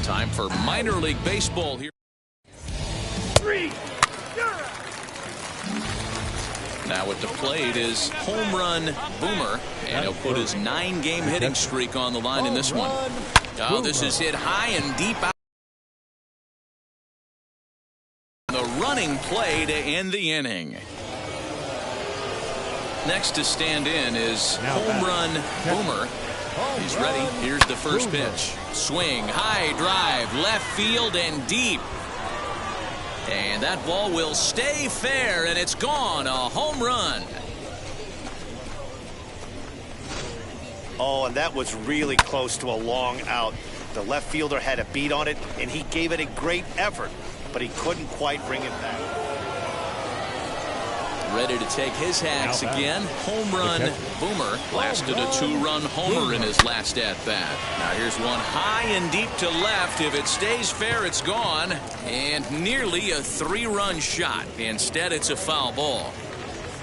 Time for minor league baseball here. Now at the plate is home run Boomer, and he'll put his 9-game hitting streak on the line in this one. Oh, this is hit high and deep out. The running play to end the inning. Next to stand in is home run Boomer. He's ready. Here's the first pitch. Swing, high drive, left field and deep. And that ball will stay fair, and it's gone. A home run. Oh, and that was really close to a long out. The left fielder had a beat on it, and he gave it a great effort, but he couldn't quite bring it back. Ready to take his hacks again. Home run Boomer blasted a 2-run homer in his last at-bat. Now here's one high and deep to left. If it stays fair, it's gone. And nearly a 3-run shot. Instead, it's a foul ball.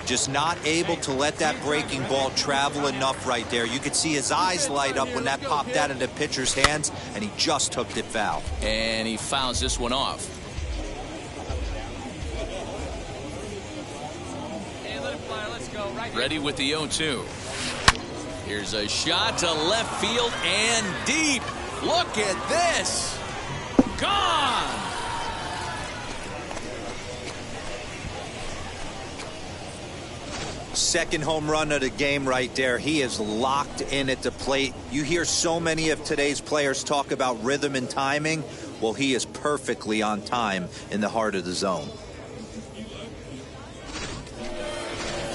Just not able to let that breaking ball travel enough right there. You could see his eyes light up when that popped out of the pitcher's hands, and he just hooked it foul. And he fouls this one off. Ready with the 0-2. Here's a shot to left field and deep. Look at this. Gone. Second home run of the game right there. He is locked in at the plate. You hear so many of today's players talk about rhythm and timing. Well, he is perfectly on time in the heart of the zone.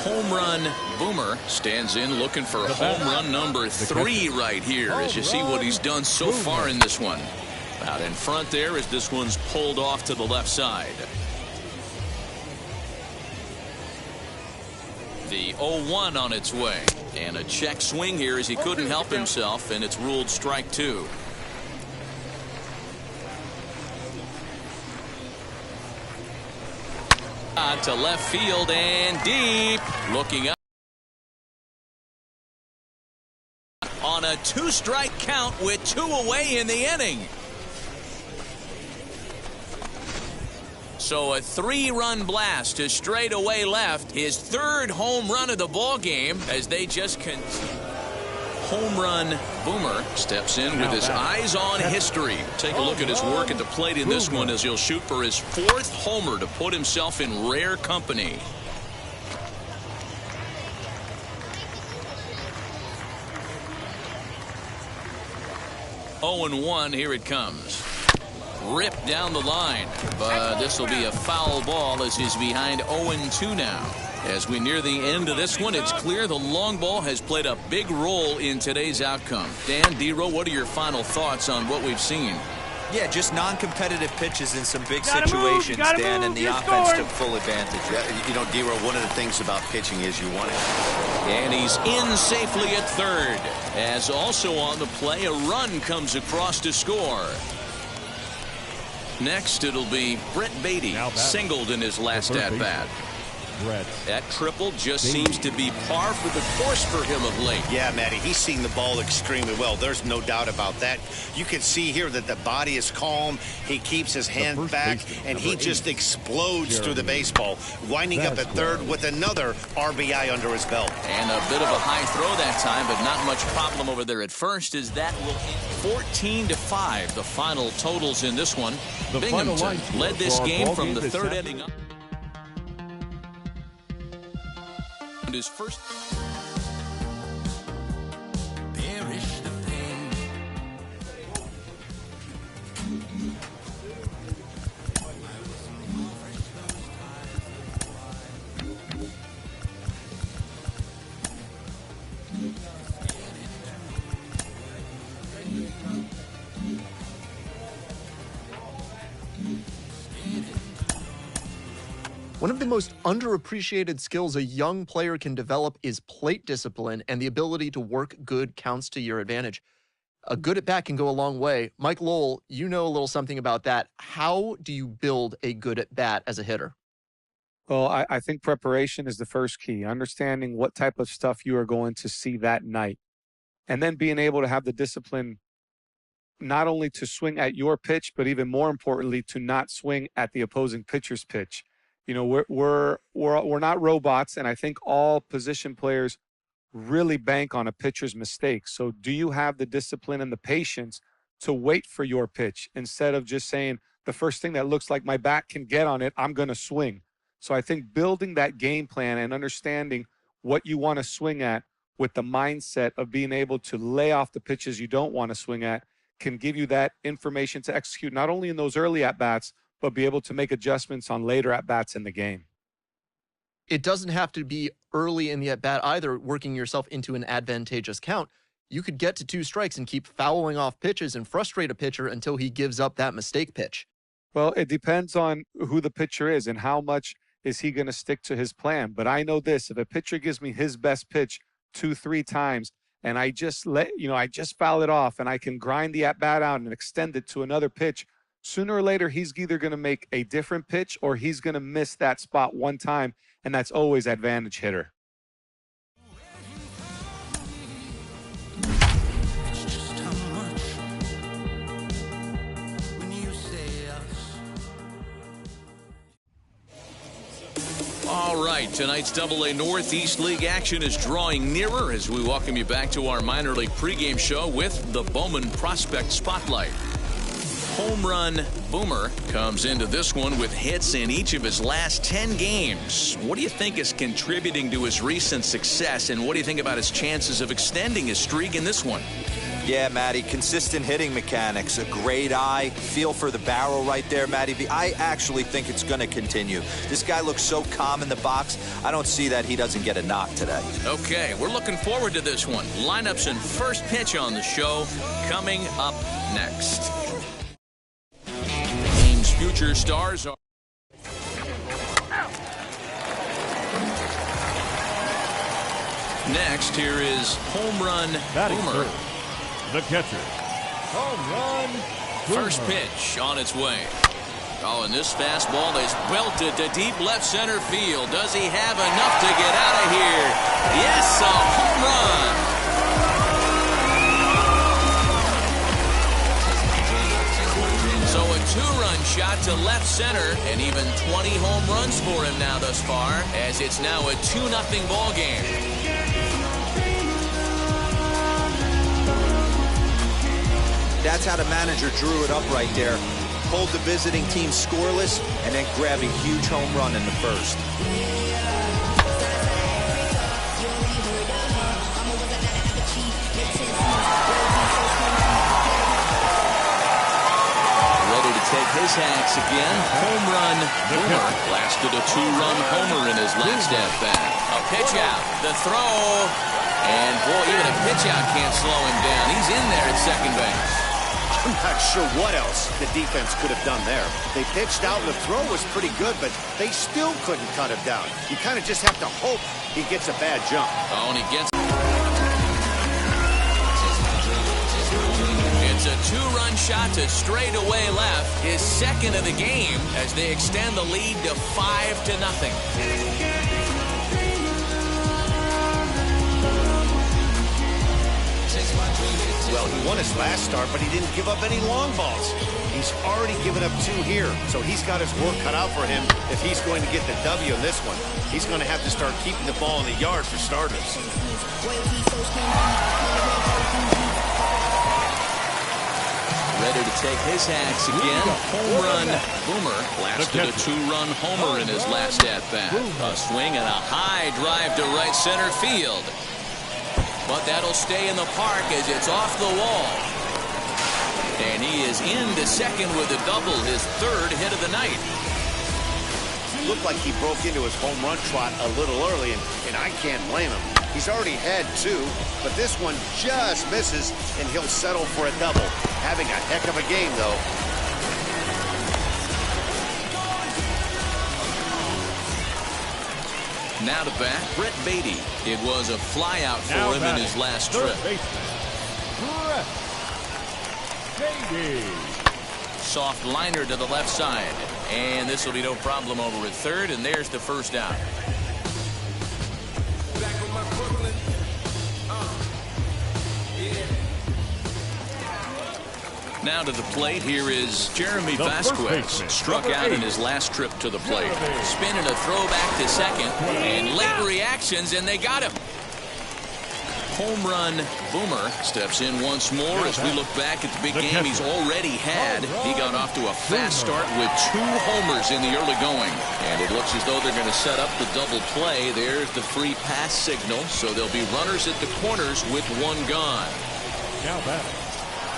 Home run Boomer stands in looking for home run number 3 right here as you see what he's done so far in this one. Out in front there as this one's pulled off to the left side. The 0-1 on its way, and a check swing here as he couldn't help himself, and it's ruled strike 2. To left field and deep. Looking up on a 2-strike count with 2 away in the inning. So a 3-run blast to straightaway left. His 3rd home run of the ball game as they just continue. Home run Boomer steps in with his eyes on history. Take a look at his work at the plate in this one as he'll shoot for his 4th homer to put himself in rare company. Oh and 1, here it comes. Ripped down the line, but this will be a foul ball as he's behind 0-2 now. As we near the end of this one, it's clear the long ball has played a big role in today's outcome. Dan, D-Row, what are your final thoughts on what we've seen? Yeah, just non-competitive pitches in some big situations, Dan, and the offense took full advantage. Yeah, you know, D-Row, one of the things about pitching is you want it. And he's in safely at third. As also on the play, a run comes across to score. Next, it'll be Brett Baty, singled in his last at-bat. That triple just seems to be par for the course for him of late. Yeah, Matty, he's seeing the ball extremely well. There's no doubt about that. You can see here that the body is calm. He keeps his hand back, and he just explodes through the baseball, winding up at third with another RBI under his belt. And a bit of a high throw that time, but not much problem over there at first, as that will end 14-5. The final totals in this one. Binghamton led this game from the 3rd inning up. His first. Perish the pain. One of the most underappreciated skills a young player can develop is plate discipline and the ability to work good counts to your advantage. A good at bat can go a long way. Mike Lowell, you know a little something about that. How do you build a good at bat as a hitter? Well, I think preparation is the first key. Understanding what type of stuff you are going to see that night. And then being able to have the discipline not only to swing at your pitch, but even more importantly, to not swing at the opposing pitcher's pitch. You know, we're not robots, and I think all position players really bank on a pitcher's mistakes. So do you have the discipline and the patience to wait for your pitch instead of just saying, the first thing that looks like my bat can get on it, I'm going to swing? So I think building that game plan and understanding what you want to swing at with the mindset of being able to lay off the pitches you don't want to swing at can give you that information to execute not only in those early at-bats, but be able to make adjustments on later at-bats in the game. It doesn't have to be early in the at-bat either, working yourself into an advantageous count. You could get to 2 strikes and keep fouling off pitches and frustrate a pitcher until he gives up that mistake pitch. Well, it depends on who the pitcher is and how much is he going to stick to his plan. But I know this, if a pitcher gives me his best pitch 2-3 times and I just foul it off and I can grind the at-bat out and extend it to another pitch, sooner or later he's either going to make a different pitch or he's going to miss that spot one time, and that's always advantage hitter. All right, tonight's AA Northeast League action is drawing nearer as we welcome you back to our minor league pregame show with the Bowman Prospect Spotlight. Home Run Boomer comes into this one with hits in each of his last 10 games. What do you think is contributing to his recent success, and what do you think about his chances of extending his streak in this one? Yeah, Matty, consistent hitting mechanics, a great eye, feel for the barrel right there, Matty. I actually think it's going to continue. This guy looks so calm in the box. I don't see that he doesn't get a knock today. Okay, we're looking forward to this one. Lineups and first pitch on the show coming up next. The team's future stars are... Next, here is Home Run Boomer. The catcher, Home Run Boomer. First pitch on its way. Oh, and this fastball is belted to deep left center field. Does he have enough to get out of here? Yes, a home run. So a 2-run shot to left center, and even 20 home runs for him now thus far, as it's now a 2-0 ball game. That's how the manager drew it up right there. Hold the visiting team scoreless and then grab a huge home run in the first. Ready to take his hacks again. Home Run Boomer blasted a 2-run homer in his last at-bat. A pitch out, the throw, and boy, even a pitch out can't slow him down. He's in there at second base. I'm not sure what else the defense could have done there. They pitched out, and the throw was pretty good, but they still couldn't cut him down. You kind of just have to hope he gets a bad jump. Oh, and he gets... It's a 2-run shot to straightaway left, his second of the game, as they extend the lead to 5-0. Well, he won his last start, but he didn't give up any long balls. He's already given up 2 here, so he's got his work cut out for him if he's going to get the W in this one. He's going to have to start keeping the ball in the yard for starters. Ready to take his hacks again. Home Run Boomer blasted a 2-run homer in his last at-bat. A swing and a high drive to right center field. But that'll stay in the park as it's off the wall. And he is into second with a double, his 3rd hit of the night. Looked like he broke into his home run trot a little early, and I can't blame him. He's already had 2, but this one just misses, and he'll settle for a double. Having a heck of a game, though. Now to bat, Brett Beatty. It was a flyout for him in his last trip. Brett Beatty. Soft liner to the left side. And this will be no problem over at third, and there's the first out. Now to the plate, here is Jeremy Vasquez. Struck out in his last trip to the plate. Spinning a throwback to second, and late reactions, and they got him. Home run Boomer steps in once more as we look back at the big game he's already had. He got off to a fast start with 2 homers in the early going. And it looks as though they're going to set up the double play. There's the free pass signal. So there'll be runners at the corners with 1 gone.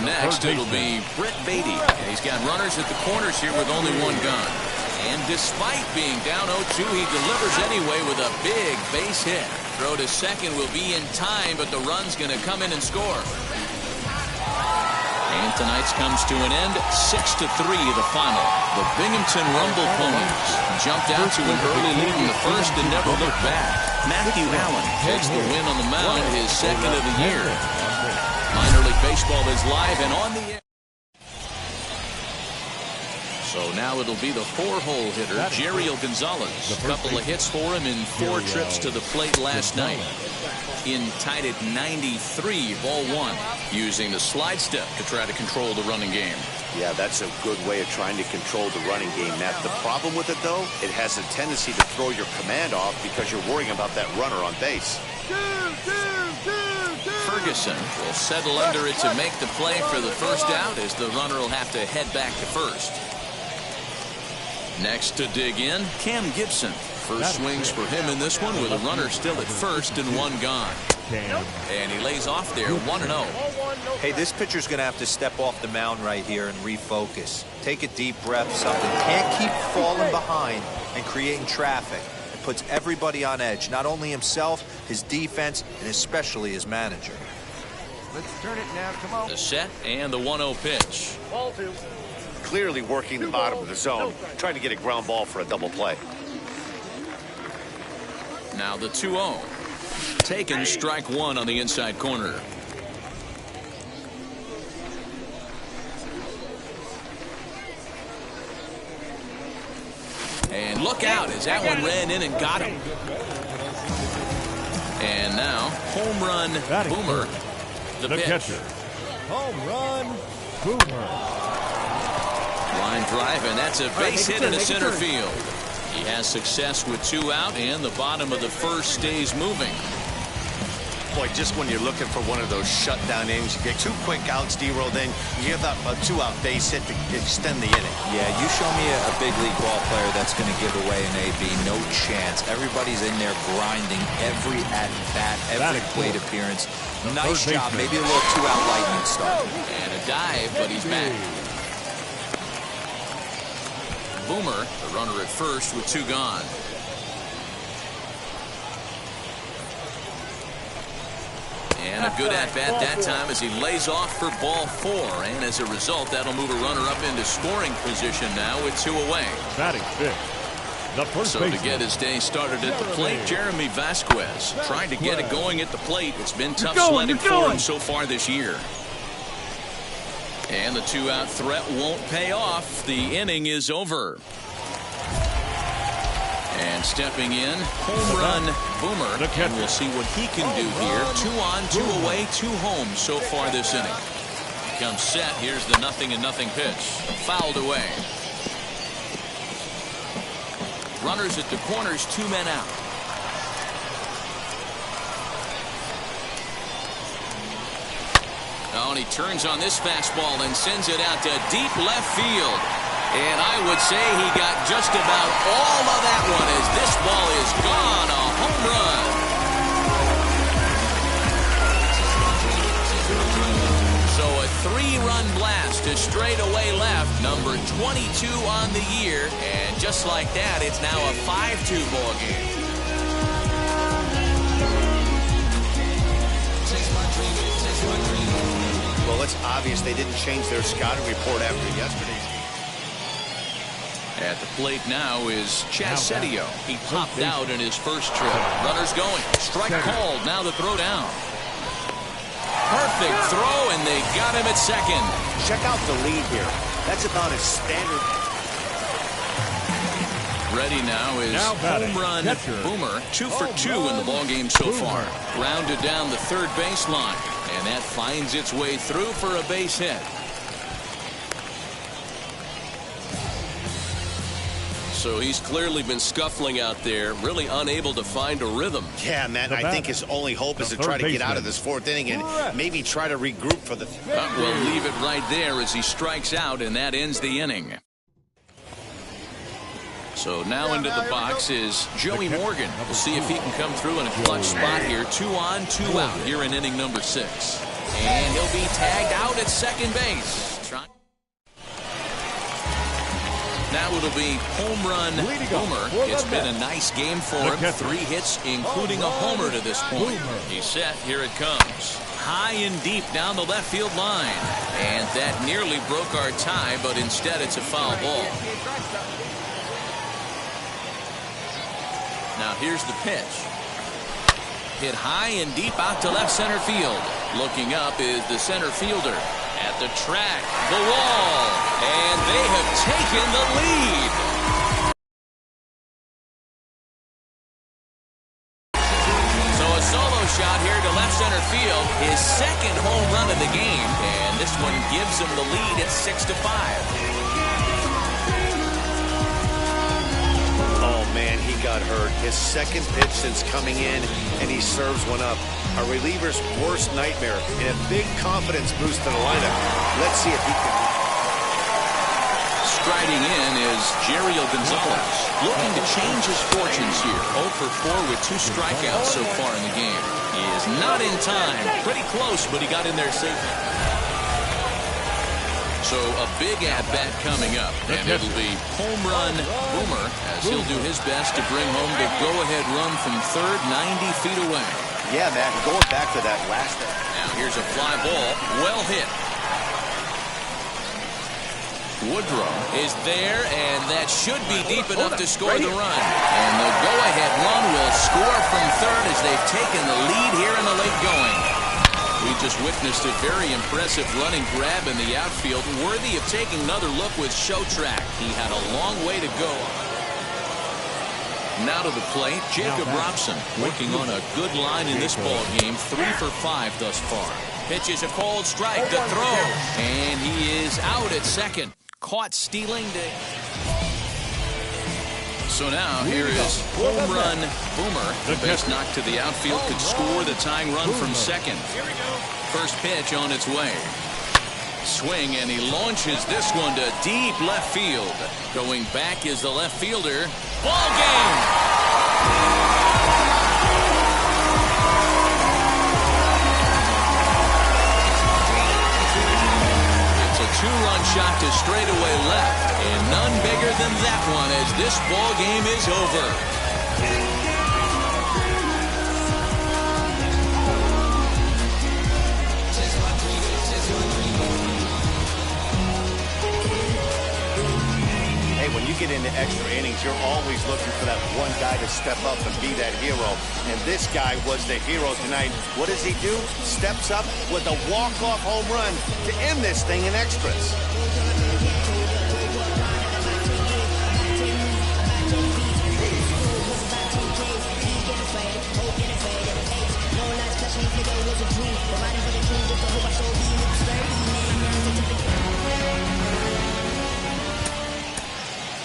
Next, it'll be Brett Beatty. And he's got runners at the corners here with only 1 gone. And despite being down 0-2, he delivers anyway with a big base hit. Throw to second will be in time, but the run's going to come in and score. And tonight's comes to an end, 6-3 the final. The Binghamton Rumble Ponies jumped out to an early lead in the first and never looked back. Matthew Allen takes the win on the mound, his second of the year. Minor League Baseball is live and on the air. So now it'll be the 4-hole hitter, Jeriel Gonzalez. A couple of hits for him in 4 trips to the plate last night. In tied at 93, ball 1, using the slide step to try to control the running game. Yeah, that's a good way of trying to control the running game, Matt. The problem with it, though, it has a tendency to throw your command off because you're worrying about that runner on base. Ferguson will settle under it to make the play for the first out as the runner will have to head back to first. Next to dig in, Cam Gibson. First swings for him in this one with a runner still at first and 1 gone. And he lays off there, 1-0. Hey, this pitcher's going to have to step off the mound right here and refocus. Take a deep breath, something. Can't keep falling behind and creating traffic. It puts everybody on edge, not only himself, his defense, and especially his manager. Let's turn it now. Come on. The set and the 1-0 pitch. Ball 2. Clearly working the bottom of the zone, trying to get a ground ball for a double play. Now the 2-0. Taken, strike 1 on the inside corner. And look out as that one ran in and got him. And now home run Boomer. The pitch. Catcher. Home run Boomer. Line drive, and that's a base hit into center field. He has success with 2 out, and the bottom of the first stays moving. Boy, just when you're looking for one of those shutdown innings, you get 2 quick outs, D-roll, then you give up a 2-out base hit to extend the inning. Yeah, you show me a big league ball player that's going to give away an AB, no chance. Everybody's in there grinding every at-bat, every plate appearance. Nice job, maybe a little 2-out lightning start. And a dive, but he's back. Boomer, the runner at first with 2 gone. And a good at-bat that time as he lays off for ball 4. And as a result, that'll move a runner up into scoring position now with 2 away. Batting 5th. The first So to get his day started at the plate, Jeremy Vasquez trying to get it going at the plate. It's been tough sledding for him so far this year. And the 2-out threat won't pay off. The inning is over. And stepping in, home run Boomer. And we'll see what he can do here. 2 on, 2 away, 2 home so far this inning. Comes set. Here's the 0-0 pitch. Fouled away. Runners at the corners, 2 men out. Oh, and he turns on this fastball and sends it out to deep left field. And I would say he got just about all of that one as this ball is gone. A home run. So a 3-run blast to straightaway left. Number 22 on the year. And just like that, it's now a 5-2 ball game. Well, it's obvious they didn't change their scouting report after yesterday's game. At the plate now is Chassetio. He popped out in his first trip. Runners going. Strike called. Now the throw down. Perfect throw, and they got him at second. Check out the lead here. That's about as standard. Ready now is home run Boomer. 2 for 2 in the ballgame so far. Grounded down the third baseline. And that finds its way through for a base hit. So he's clearly been scuffling out there, really unable to find a rhythm. Yeah, man, I think his only hope is to try to get out of this fourth inning and maybe try to regroup for the... We'll leave it right there as he strikes out, and that ends the inning. So now into the box is Joey Morgan. We'll see if he can come through in a clutch spot here. 2 on, 2 out here in inning number 6. And he'll be tagged out at second base. Now it'll be home run Boomer. It's been a nice game for him. 3 hits, including a homer to this point. He's set. Here it comes. High and deep down the left field line. And that nearly broke our tie, but instead it's a foul ball. Now here's the pitch. Hit high and deep out to left center field. Looking up is the center fielder. At the track, the wall, and they have taken the lead. So a solo shot here to left center field, his second home run of the game, and this one gives him the lead at 6-5. Oh, man, he got hurt. His second pitch since coming in, and he serves one up. A reliever's worst nightmare and a big confidence boost to the lineup. Let's see if he can. Striding in is Jeriel Gonzalez, looking to change his fortunes here. 0 for 4 with 2 strikeouts so far in the game. He is not in time. Pretty close, but he got in there safely. So a big at-bat coming up, and it'll be home run Boomer as he'll do his best to bring home the go-ahead run from third, 90 feet away. Yeah, Matt, going back to that last... Now here's a fly ball, well hit. Woodrow is there, and that should be deep enough to score the run. And the go-ahead run will score from third as they've taken the lead here in the late going. We just witnessed a very impressive running grab in the outfield, worthy of taking another look with Showtrack. He had a long way to go. Now to the plate, Jacob Robson working on a good line in this ball game. 3 for 5 thus far. Pitches a cold strike to throw, and he is out at second. Caught stealing. So now here is home run Boomer. The base knock to the outfield could score the tying run from second. First pitch on its way. Swing, and he launches this one to deep left field. Going back is the left fielder. Ball game! It's a 2-run shot to straightaway left, and none bigger than that one as this ball game is over. When you get into extra innings, you're always looking for that one guy to step up and be that hero. And this guy was the hero tonight. What does he do? Steps up with a walk-off home run to end this thing in extras.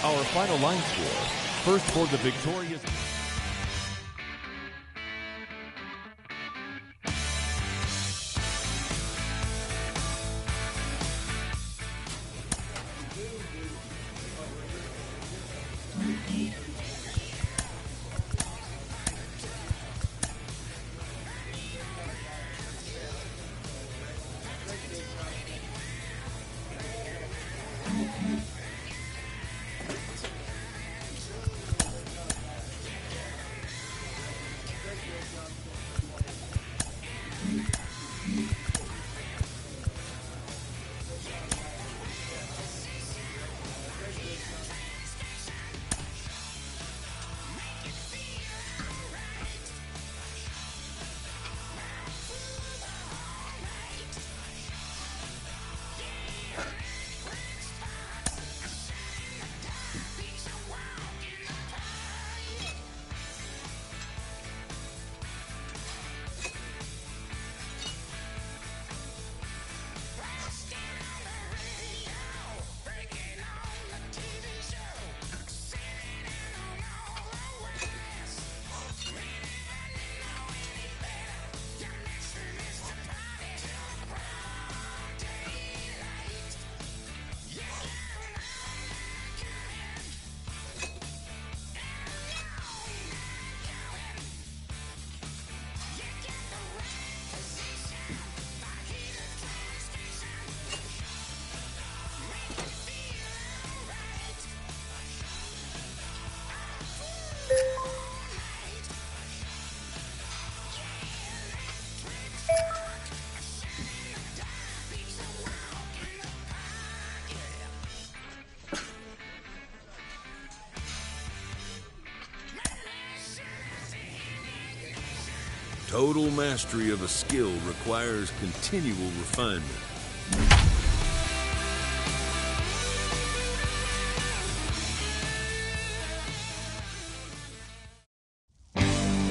Our final line score. First for the victorious... Total mastery of a skill requires continual refinement.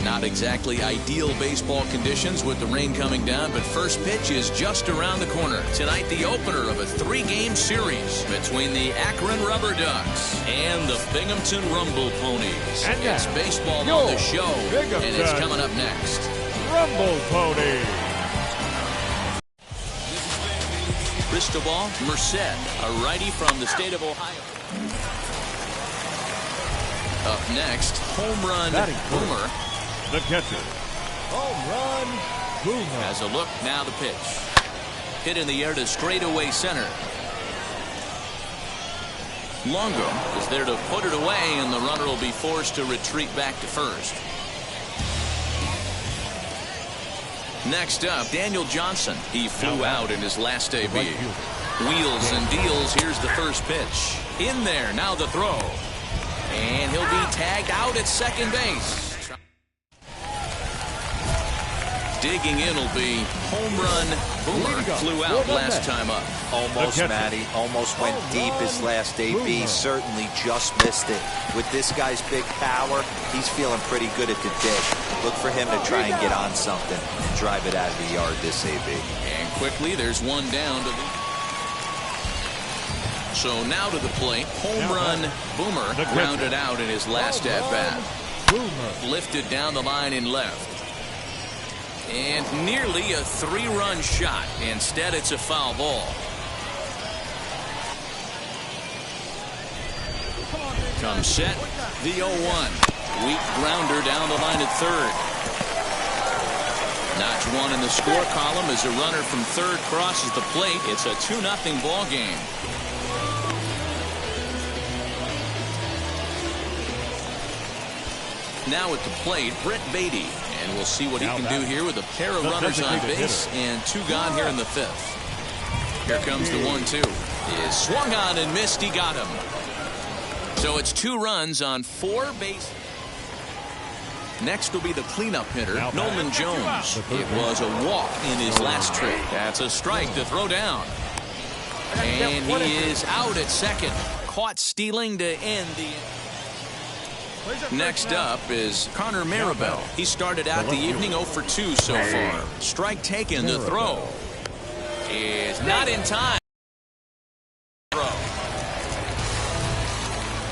Not exactly ideal baseball conditions with the rain coming down, but first pitch is just around the corner. Tonight, the opener of a 3-game series between the Akron Rubber Ducks and the Binghamton Rumble Ponies. And now, it's baseball on the show, Binghamton and it's coming up next. Rumble Pony. Cristobal Merced, a righty from the state of Ohio. Up next, home run Boomer. The catcher. Home run Boomer. Has a look, now the pitch. Hit in the air to straightaway center. Longo is there to put it away, and the runner will be forced to retreat back to first. Next up, Daniel Johnson. He flew out in his last debut. Wheels and deals. Here's the first pitch. In there, now the throw. And he'll be tagged out at second base. Digging in will be home run Boomer. Flew out last time up. Almost, Matty. Almost went deep his last AB. Certainly just missed it. With this guy's big power, he's feeling pretty good at the dish. Look for him to try and get on something and drive it out of the yard this AB. And quickly, there's one down to the... So now to the plate, home run Boomer grounded out in his last at-bat. Lifted down the line in left. And nearly a 3-run shot. Instead, it's a foul ball. Comes set, the 0-1. Weak grounder down the line at third. Notch one in the score column as a runner from third crosses the plate. It's a 2-0 ball game. Now at the plate, Brett Beatty. And we'll see what he can do here with a pair of runners on base and 2 gone here in the 5th. Here comes the 1-2. Is swung on and missed. He got him. So it's 2 runs on 4 bases. Next will be the cleanup hitter, Nolan Jones. It was a walk in his last trip. That's a strike to throw down. And he is out at second. Caught stealing to end the... Next up is Connor Maribel. He started out the evening 0 for 2 so far. Strike taken, the throw is not in time.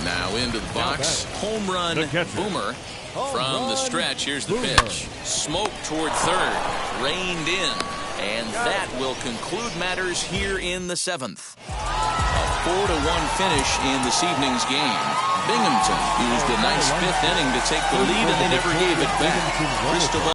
Now into the box, home run Boomer from the stretch. Here's the pitch. Smoke toward third, reined in, and that will conclude matters here in the 7th. A 4-1 finish in this evening's game. Binghamton used a nice 5th inning to take the lead, and they never gave it back. Cristobal